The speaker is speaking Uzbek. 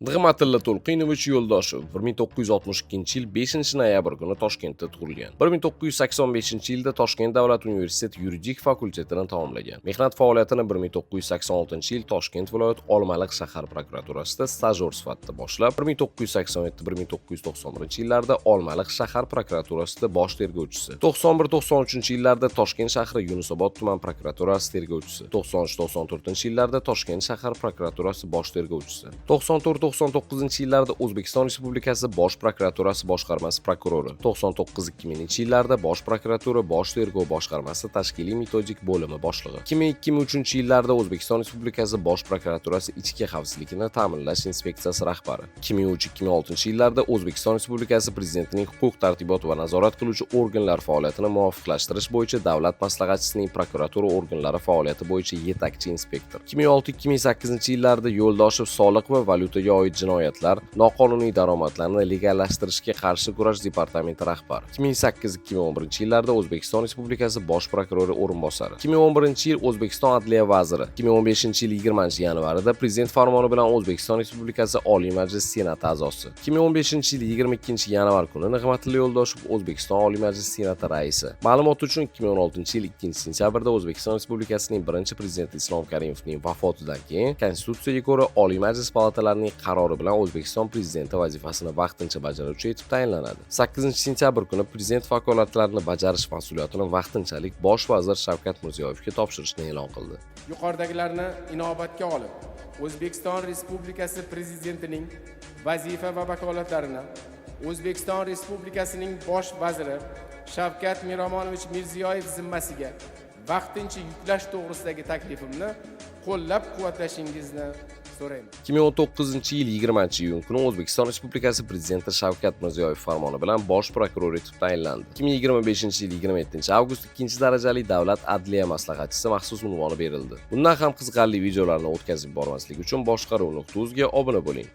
Nig'matilla To'lqinovich Yo'ldoshev 1962-yil 5-noyabr kuni Toshkentda tug'ilgan. 1985-yilda Toshkent davlat universiteti yuridik fakultetini tamomlagan. Mehnat faoliyatini 1986-yil Toshkent viloyat Olmaliq shahar prokuraturasida stajyor sifatida boshlab, 1987-1991-yillarda Olmaliq shahar prokuraturasida bosh tergovchisi, 91-93-yillarda Toshkent shahri Yunusobod tuman prokuraturasi tergovchisi, 93-94-yillarda Toshkent shahar prokuraturasi bosh tergovchisi, 94-99-yillarda O'zbekiston Respublikasi Bosh prokuraturasi boshqarmasi prokurori, 99-2000-yillarda Bosh prokuratura Bosh tergov boshqarmasi tashkiliy metodik bo'limi boshlig'i, 2002-2003-yillarda O'zbekiston Respublikasi Bosh prokuraturasi ichki xavfsizlikni ta'minlash inspeksiyasi rahbari, 2003-2006-yillarda O'zbekiston Respublikasi Prezidentining huquq-tartibot va nazorat qiluvchi organlar faoliyatini muvofiqlashtirish bo'yicha davlat maslahatchisining prokuratura organlari faoliyati bo'yicha yetakchi inspektor, 2006-2008-yillarda Yo'ldoshev soliq va valyutaga oid jinoyatlar, noqonuniy daromadlarni legallashtirishga qarshi kurash departamenti rahbari, 2008-2011-yillarda O'zbekiston Respublikasi Bosh prokurori o'rinbosari, 2011-yil O'zbekiston Adliya vaziri, 2015-yil 20-yanvarida Prezident farmoni bilan O'zbekiston Respublikasi Oliy Majlisi Senati a'zosi, 2015-yil 22-yanvar kuni Nig'matilla Yo'ldoshev O'zbekiston Oliy Majlisi Senati raisi. Ma'lumot uchun 2016-yil 2-sentyabrda O'zbekiston Respublikasining birinchi prezidenti Islom Karimovning vafotidan keyin Konstitutsiyaga ko'ra Oliy Majlis palatalarining qarori bilan O'zbekiston prezidenti vazifasini vaqtincha bajaruvchi etib tayinlanadi. 8-sentyabr kuni prezident vakolatlarini bajarish mas'uliyatini vaqtinchalik bosh vazir Shavkat Mirziyoyevga topshirishni e'lon qildi. Yuqoridagilarni inobatga olib, O'zbekiston Respublikasi prezidentining vazifa va vakolatlarini O'zbekiston Respublikasining bosh vaziri Shavkat Miromonovich Mirziyoyev zimmasiga vaqtincha yuklash to'g'risidagi taklifimni qo'llab-quvvatlashingizni so'rayman. 2019-yil 20-iyun kuni O'zbekiston Respublikasi Prezidenti Shavkat Mirziyoyev farmoni bilan bosh prokuror etib tayinlandi. 2025-yil 27-avgust 2-darajali davlat adliya maslahatchisi maxsus unvoni berildi. Bundan ham qiziqarli videolarni o'tkazib bormaslik uchun boshqaruv.uz ga obuna bo'ling.